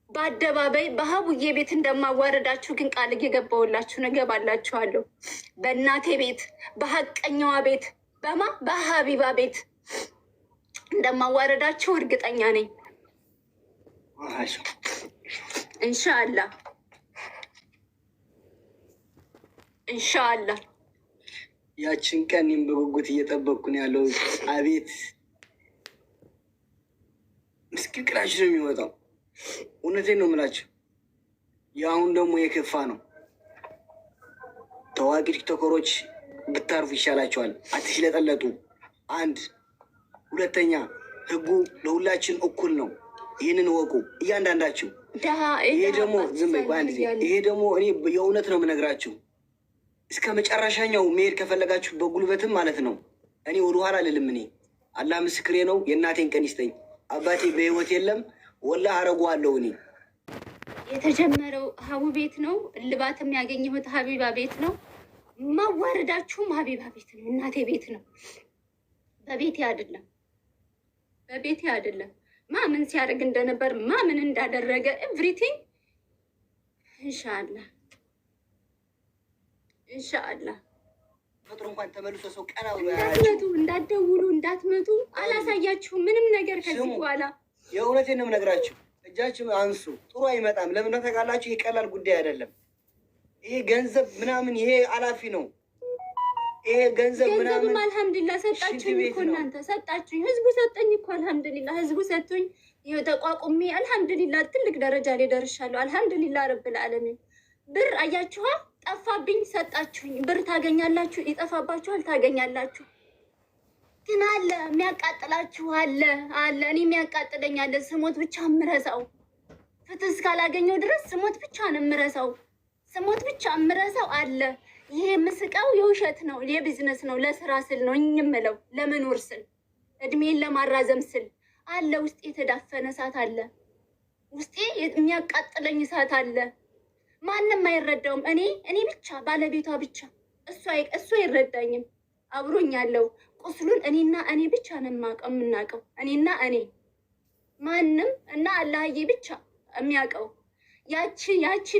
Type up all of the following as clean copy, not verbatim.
በአደባባይ በሀቡዬ ቤት እንደማዋረዳችሁ ግን ቃል እየገባሁላችሁ እገባላችኋለሁ። በእናቴ ቤት፣ በሀቀኛዋ ቤት፣ በሀቢባ ቤት እንደማዋረዳችሁ እርግጠኛ ነኝ። ኢንሻአላህ ኢንሻአላህ። ያችን ቀን እኔም በጉጉት እየጠበቅኩ ነው ያለው። አቤት ምስቅልቅላችሁ ነው የሚወጣው። እውነቴን ነው የምላችሁ። የአሁን ደግሞ የከፋ ነው። ታዋቂ ቲክቶከሮች ብታርፉ ይሻላቸዋል። አትሽለጠለጡ። አንድ ሁለተኛ፣ ህጉ ለሁላችን እኩል ነው። ይህንን ወቁ እያንዳንዳችሁ። ይሄ ደግሞ ዝም በአንድ ይሄ ደግሞ እኔ የእውነት ነው የምነግራችሁ። እስከ መጨረሻኛው መሄድ ከፈለጋችሁ በጉልበትም ማለት ነው። እኔ ወደኋላ አልልም። እኔ አላህ ምስክሬ ነው። የእናቴን ቀን ይስጠኝ። አባቴ በህይወት የለም። ወላሂ አረገዋለሁ። እኔ የተጀመረው ሀቡ ቤት ነው። እልባትም ያገኘሁት ሀቢባ ቤት ነው። ማዋረዳችሁም ሀቢባ ቤት ነው። እናቴ ቤት ነው። በቤቴ አይደለም፣ በቤቴ አይደለም። ማምን ሲያደርግ እንደነበር ማምን እንዳደረገ ኤቭሪቲንግ ኢንሻአላህ ኢንሻአላህ። ፈጥሮ እንኳን ተመልሶ ሰው ቀና ብሎ እንዳትመጡ፣ እንዳትደውሉ፣ እንዳትመጡ አላሳያችሁም ምንም ነገር ከዚህ በኋላ። የእውነቴን ነው የምነግራችሁ። እጃችሁ አንሱ። ጥሩ አይመጣም። ለምን ታውቃላችሁ? ይሄ ቀላል ጉዳይ አይደለም። ይሄ ገንዘብ ምናምን ይሄ አላፊ ነው። ይሄ ገንዘብ ምናምን አልሐምዱሊላህ ሰጣችሁኝ እኮ እናንተ ሰጣችሁኝ። ህዝቡ ሰጠኝ እኮ አልሐምዱሊላህ። ህዝቡ ሰጡኝ። ይሄ ተቋቁሜ አልሐምዱሊላህ ትልቅ ደረጃ ላይ ደርሻለሁ። አልሐምዱሊላህ ረብል ዓለሚን። ብር አያችኋ ጠፋብኝ፣ ሰጣችሁኝ። ብር ታገኛላችሁ፣ ይጠፋባችኋል፣ ታገኛላችሁ። ግን አለ የሚያቃጥላችሁ አለ አለ። እኔ የሚያቃጥለኝ አለ። ስሞት ብቻ የምረሳው ፍትህ እስካላገኘው ድረስ ስሞት ብቻ ነው የምረሳው። ስሞት ብቻ የምረሳው አለ። ይሄ ምስቃው የውሸት ነው፣ የቢዝነስ ነው። ለስራ ስል ነው እኝምለው፣ ለመኖር ስል እድሜን ለማራዘም ስል አለ። ውስጤ የተዳፈነ እሳት አለ። ውስጤ የሚያቃጥለኝ እሳት አለ። ማንም አይረዳውም። እኔ ብቻ ባለቤቷ ብቻ እሱ አይረዳኝም። አብሮኝ ያለው ቁስሉን እኔና እኔ ብቻ ነው የምናውቀው። እኔና እኔ ማንም እና አላህዬ ብቻ የሚያውቀው። ያቺ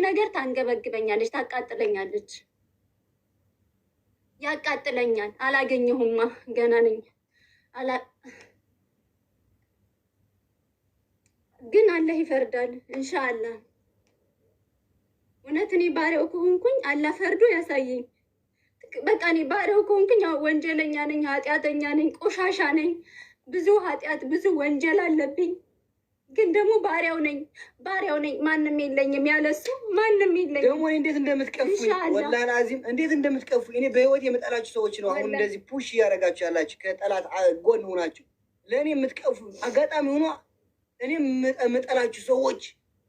ነገር ታንገበግበኛለች፣ ታቃጥለኛለች፣ ያቃጥለኛል። አላገኘሁማ ገና ነኝ። ግን አላህ ይፈርዳል ኢንሻአላህ። እውነት እኔ ባሪያው ከሆንኩኝ አላህ ፈርዶ ያሳየኝ። በቃ እኔ ባሪያው ከሆንኩኝ ወንጀለኛ ነኝ፣ ኃጢአተኛ ነኝ፣ ቆሻሻ ነኝ። ብዙ ኃጢአት ብዙ ወንጀል አለብኝ። ግን ደግሞ ባሪያው ነኝ። ማንም የለኝም፣ ያለሱ ማንም የለኝም። ደግሞ እንዴት እንደምትቀፉኝ ወላሂ አዚም እንዴት እንደምትቀፉኝ። እኔ በህይወት የምጠላችሁ ሰዎች ነው አሁን እንደዚህ ፑሽ እያደረጋችሁ ያላችሁ፣ ከጠላት ጎን ሆናችሁ ለእኔ የምትቀፉ አጋጣሚ ሆኖ እኔ የምጠላችሁ ሰዎች፣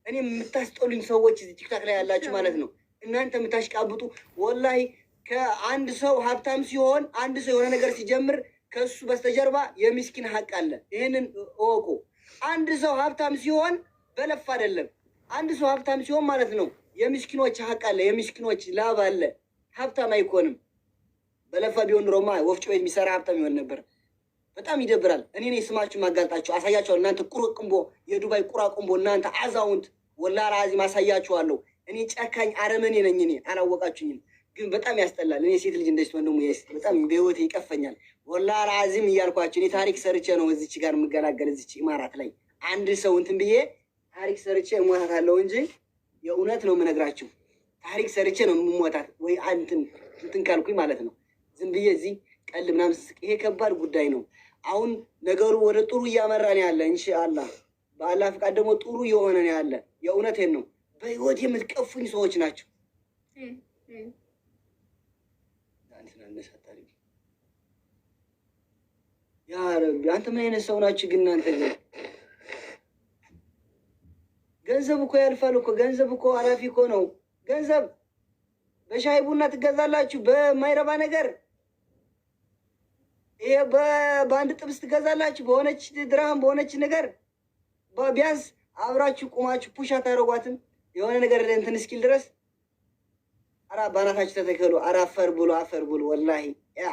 እኔ የምታስጠሉኝ ሰዎች እዚህ ቲክታክ ላይ ያላችሁ ማለት ነው። እናንተ የምታሽቃብጡ ወላሂ ከአንድ ሰው ሀብታም ሲሆን አንድ ሰው የሆነ ነገር ሲጀምር ከሱ በስተጀርባ የሚስኪን ሀቅ አለ። ይህንን እወቁ። አንድ ሰው ሀብታም ሲሆን በለፍ አይደለም። አንድ ሰው ሀብታም ሲሆን ማለት ነው የሚስኪኖች ሀቅ አለ፣ የሚስኪኖች ላብ አለ። ሀብታም አይኮንም። በለፋ ቢሆን ኖሮማ ወፍጮ ቤት የሚሰራ ሀብታም ይሆን ነበር። በጣም ይደብራል። እኔ ስማችሁ ማጋልጣችሁ አሳያችኋለሁ። እናንተ ቁርቅንቦ፣ የዱባይ ቁራቁንቦ፣ እናንተ አዛውንት ወላሂ አዚም አሳያችኋለሁ። እኔ ጨካኝ አረመኔ ነኝ። እኔ አላወቃችሁኝም፣ ግን በጣም ያስጠላል። እኔ ሴት ልጅ እንደዚህ ወንድሙ በጣም በህይወት ይቀፈኛል። ወላሂ አዚም እያልኳችሁ እኔ ታሪክ ሰርቼ ነው እዚች ጋር የምገላገል። እዚች ኢማራት ላይ አንድ ሰው እንትን ብዬ ታሪክ ሰርቼ እሞታታለሁ እንጂ የእውነት ነው የምነግራችሁ። ታሪክ ሰርቼ ነው የምሞታት ወይ እንትን ካልኩኝ ማለት ነው። ዝም ብዬ እዚህ ቀልድ ምናምን ይሄ ከባድ ጉዳይ ነው። አሁን ነገሩ ወደ ጥሩ እያመራ ነው ያለ። ኢንሻአላህ በአላህ ፍቃድ ደግሞ ጥሩ እየሆነ ነው ያለ። የእውነቴን ነው። በህይወት የምትቀፉኝ ሰዎች ናቸው። ያ ረቢ አንተ ምን አይነት ሰው ናችሁ ግን እናንተ? ግን ገንዘብ እኮ ያልፋል እኮ። ገንዘብ እኮ አላፊ እኮ ነው። ገንዘብ በሻይ ቡና ትገዛላችሁ፣ በማይረባ ነገር ይሄ በአንድ ጥብስ ትገዛላችሁ፣ በሆነች ድራም በሆነች ነገር። ቢያንስ አብራችሁ ቁማችሁ ፑሽ አታረጓትም? የሆነ ነገር እንትን እስኪል ድረስ አራ ባናታችሁ ተተከሉ። አራ አፈር ብሉ ወላሂ ያ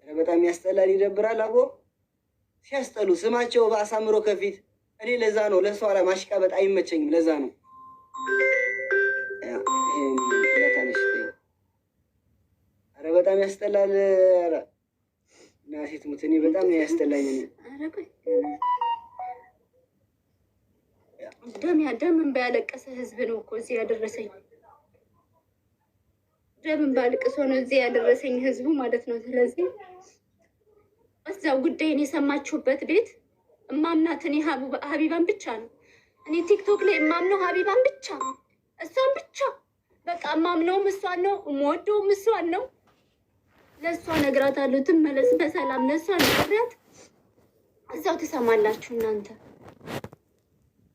በጣም ያስጠላል፣ ይደብራል። አቦ ሲያስጠሉ ስማቸው በአሳምሮ ከፊት እኔ ለዛ ነው ለሷ ላይ ማሽቃበጥ አይመቸኝም። ለዛ ነው ኧረ በጣም ያስጠላል። ኧረ እና ሴት ሙት እኔ በጣም ነው ያስጠላኝ። ደምን ባያለቀሰ ህዝብ ነው እኮ እዚህ ያደረሰኝ። ደምን ባልቅሶ ነው እዚህ ያደረሰኝ ህዝቡ ማለት ነው። ስለዚህ እዛው ጉዳይን የሰማችሁበት ቤት እማምናት እኔ ሀቢባን ብቻ ነው። እኔ ቲክቶክ ላይ እማምነው ሀቢባን ብቻ ነው፣ እሷን ብቻ በቃ እማምነውም እሷን ነው፣ እምወደውም እሷን ነው። ለእሷ ነግራታለሁ፣ ትመለስ በሰላም ለእሷ ነግራት። እዛው ትሰማላችሁ እናንተ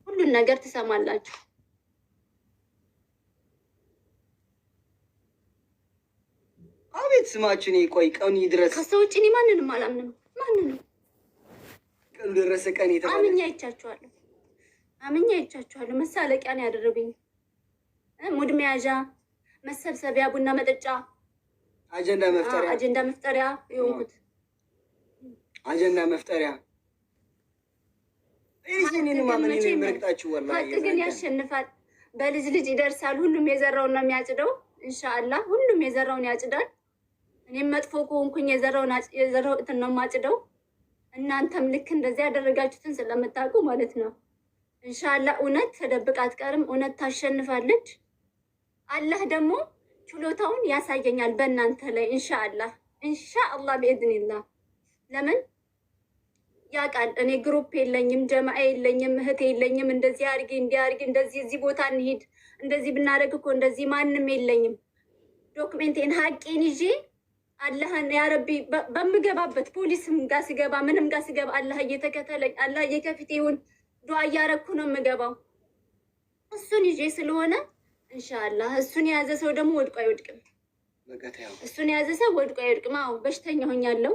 ሁሉን ነገር ትሰማላችሁ። አቤት ስማችን ቆይ ቀኑ ይድረስ። ከሰው ውጭ እኔ ማንንም አላምንም። ማንንም ቀኑ ደረሰ። ቀን የተባለ አምኛ ይቻችኋለሁ። መሳለቂያ ነው ያደረጉኝ። ሙድ መያዣ፣ መሰብሰቢያ፣ ቡና መጠጫ፣ አጀንዳ መፍጠሪያ የሆንኩት አጀንዳ መፍጠሪያ። ሀቅ ግን ያሸንፋል። በልጅ ልጅ ይደርሳል። ሁሉም የዘራውን ነው የሚያጭደው። ኢንሻአላህ ሁሉም የዘራውን ያጭዳል። እኔም መጥፎ ከሆንኩኝ የዘራሁትን ነው የማጭደው። እናንተም ልክ እንደዚህ ያደረጋችሁትን ስለምታውቁ ማለት ነው። ኢንሻአላህ እውነት ተደብቃ አትቀርም። እውነት ታሸንፋለች። አላህ ደግሞ ችሎታውን ያሳየኛል በእናንተ ላይ ኢንሻአላህ ቢኢዝኒላህ። ለምን ያውቃል። እኔ ግሩፕ የለኝም፣ ጀማዓ የለኝም፣ እህት የለኝም። እንደዚህ አድርጊ እንዲያርጊ፣ እንደዚህ እዚህ ቦታ እንሂድ፣ እንደዚህ ብናደርግ እኮ እንደዚህ ማንም የለኝም። ዶክሜንቴን ሀቄን ይዤ አላህን ያረቢ በምገባበት ፖሊስም ጋር ስገባ ምንም ጋር ስገባ አላህ እየተከተለኝ አላህ እየከፊት ይሁን ዱዓ እያረኩ ነው የምገባው። እሱን ይዤ ስለሆነ ኢንሻአላህ እሱን የያዘ ሰው ደግሞ ወድቆ አይወድቅም። እሱን የያዘ ሰው ወድቆ አይወድቅም። አዎ በሽተኛ ሆኛለሁ።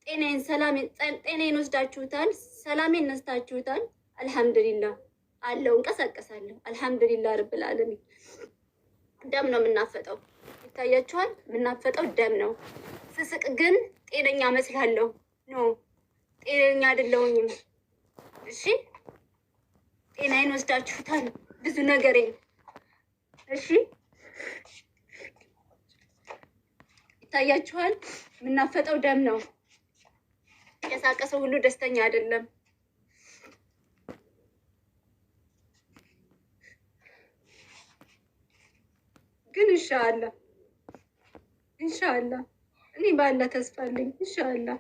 ጤናዬን ወስዳችሁታል፣ ሰላሜን ነስታችሁታል። አልሐምዱሊላህ አለው፣ እንቀሳቀሳለሁ። አልሐምዱሊላህ ረብል ዓለሚን። ደም ነው የምናፈጠው፣ ይታያችኋል። የምናፈጠው ደም ነው። ስስቅ ግን ጤነኛ መስላለሁ። ኖ ጤነኛ አይደለሁኝም። እሺ ጤናዬን ወስዳችሁታል፣ ብዙ ነገሬን። እሺ ይታያችኋል። የምናፈጠው ደም ነው። የሳቀሰው ሁሉ ደስተኛ አይደለም። ግን ኢንሻአላህ እኔ ባላ ተስፋ አለኝ። ኢንሻአላህ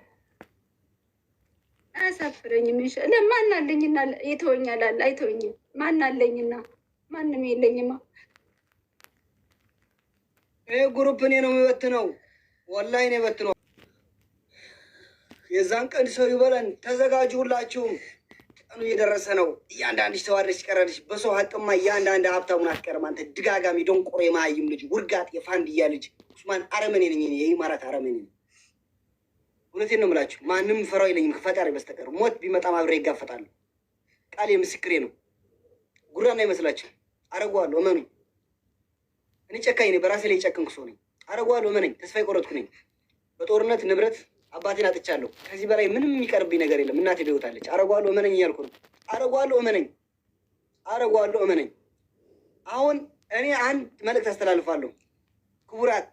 አያሳፍረኝም። ኢንሻአላህ ማን አለኝና ይተወኛል? አይተወኝም። ማን አለኝና? ማንም የለኝማ። ግሩፕ እኔ ነው የሚበትነው። ወላሂ ነው የሚበትነው። የዛን ቀን ሰው ይበለን። ተዘጋጁ ሁላችሁም። ቀኑ እየደረሰ ነው። እያንዳንድሽ ተዋረድሽ ቀረድሽ። በሰው ሀቅማ እያንዳንድ ሀብታሙን አትቀርም። አንተ ድጋጋሚ ደንቆሮ የማያይም ልጅ ውርጋጥ የፋንድያ ልጅ ኡስማን አረመኔ ነኝ። የኢማራት አረመኔ ነኝ። እውነቴን ነው የምላችሁ። ማንም ፈራው የለኝም ከፈጣሪ በስተቀር። ሞት ቢመጣም አብሬ ይጋፈጣሉ። ቃል የምስክሬ ነው። ጉራና ይመስላችሁ። አረጓለሁ፣ እመኑኝ። እኔ ጨካኝ ነኝ። በራሴ ላይ ጨክንኩ ሰው ነኝ። አረጓለሁ፣ እመነኝ። ተስፋ የቆረጥኩ ነኝ። በጦርነት ንብረት አባቴን አጥቻለሁ። ከዚህ በላይ ምንም የሚቀርብኝ ነገር የለም። እናቴ በሕይወታለች። አረጓለሁ፣ እመነኝ እያልኩ ነው። አረጓለሁ፣ እመነኝ። አሁን እኔ አንድ መልእክት አስተላልፋለሁ። ክቡራት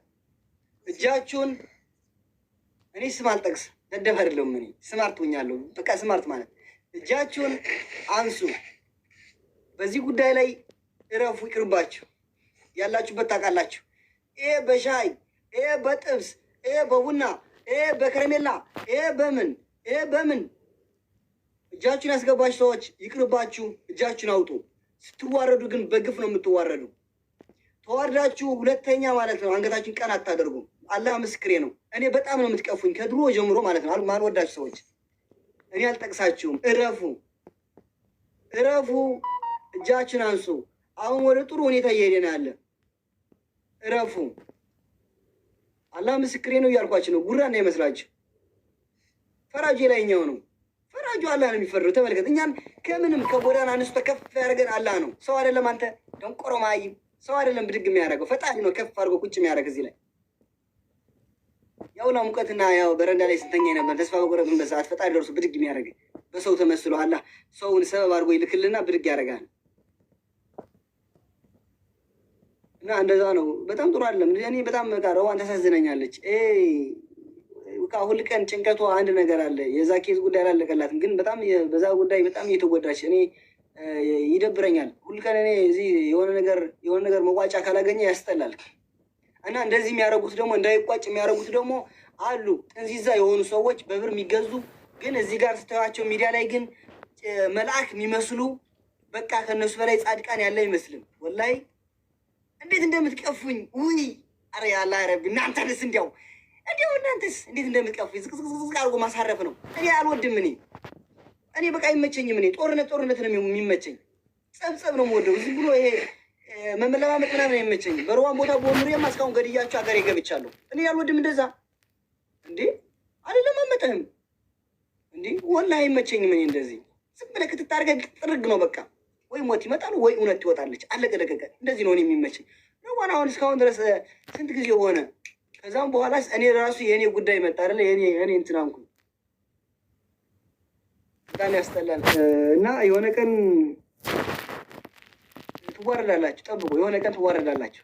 እጃችሁን፣ እኔ ስም አልጠቅስ፣ ደደብ አይደለሁም። እኔ ስማርት ሆኛለሁ። በቃ ስማርት ማለት እጃችሁን አንሱ። በዚህ ጉዳይ ላይ እረፉ፣ ይቅርባችሁ። ያላችሁበት ታውቃላችሁ። ይሄ በሻይ ይሄ በጥብስ ይሄ በቡና ይሄ በከረሜላ ይሄ በምን እጃችሁን ያስገባችሁ ሰዎች ይቅርባችሁ፣ እጃችሁን አውጡ። ስትዋረዱ ግን በግፍ ነው የምትዋረዱ። ተዋርዳችሁ ሁለተኛ ማለት ነው አንገታችሁን ቀን አታደርጉም። አላህ ምስክሬ ነው። እኔ በጣም ነው የምትቀፉኝ ከድሮ ጀምሮ ማለት ነው። ማልወዳችሁ ሰዎች እኔ አልጠቅሳችሁም። እረፉ፣ እጃችሁን አንሱ። አሁን ወደ ጥሩ ሁኔታ እየሄደን ያለ እረፉ። አላህ ምስክሬ ነው እያልኳችሁ ነው። ጉራ እንዳይመስላችሁ። ፈራጁ የላይኛው ነው። ፈራጁ አላህ ነው የሚፈርደው። ተመልከት፣ እኛን ከምንም ከጎዳና አንስቶ ከፍ ያደርገን አላህ ነው። ሰው አይደለም። አንተ ደንቆሮ ማይም ሰው አይደለም ብድግ የሚያደርገው ፈጣሪ ነው። ከፍ አድርጎ ቁጭ የሚያደርግ እዚህ ላይ ያውላ ሙቀትና ያው በረንዳ ላይ ስተኛ ነበር። ተስፋ በቆረጥንበት ሰዓት ፈጣሪ ደርሶ ብድግ የሚያደርግ በሰው ተመስሎ አላህ ሰውን ሰበብ አድርጎ ይልክልና ብድግ ያደርጋል። እና እንደዛ ነው። በጣም ጥሩ አይደለም። እኔ በጣም በቃ ረዋን ታሳዝነኛለች። ሁል ቀን ጭንቀቷ አንድ ነገር አለ። የዛ ኬዝ ጉዳይ አላለቀላትም፣ ግን በጣም በዛ ጉዳይ በጣም እየተጎዳች እኔ ይደብረኛል። ሁል ቀን እኔ እዚህ የሆነ ነገር መቋጫ ካላገኘ ያስጠላል። እና እንደዚህ የሚያደርጉት ደግሞ እንዳይቋጭ የሚያደርጉት ደግሞ አሉ ጥንዚዛ የሆኑ ሰዎች በብር የሚገዙ ግን እዚህ ጋር ስታዩዋቸው ሚዲያ ላይ ግን መልአክ የሚመስሉ በቃ ከነሱ በላይ ጻድቃን ያለ አይመስልም። ወላሂ እንዴት እንደምትቀፉኝ ውይ! አረ ያላ ረቢ እናንተንስ እንዲያው እናንተስ እንዴት እንደምትቀፉኝ ዝቅዝቅዝቅ አድርጎ ማሳረፍ ነው። እኔ አልወድም። እኔ በቃ አይመቸኝም። እኔ ጦርነት ነው የሚመቸኝ። ጸብጸብ ነው የምወደው። ዝም ብሎ ይሄ መመለማመጥ ምናምን አይመቸኝም። በሩዋን ቦታ በወምሬማ እስካሁን ገድያቸው ሀገሬ ገብቻለሁ። እኔ አልወድም እንደዛ። እንዴ አልለማመጥህም እንዴ ወላሂ አይመቸኝም። እኔ እንደዚህ ዝም ብለህ ክትታርገህ ጥርግ ነው በቃ። ወይ ሞት ይመጣል ወይ እውነት ትወጣለች። አለቀ ደቀቀ። እንደዚህ ነው እኔ የሚመቸኝ። ረዋን አሁን እስካሁን ድረስ ስንት ጊዜ ሆነ። ከዛም በኋላ እኔ ራሱ የእኔ ጉዳይ መጣ አይደለ? እኔ እንትን አንኩ። በጣም ያስጠላል። እና የሆነ ቀን ትዋረዳላችሁ። ጠብቁ። የሆነ ቀን ትዋረዳላችሁ።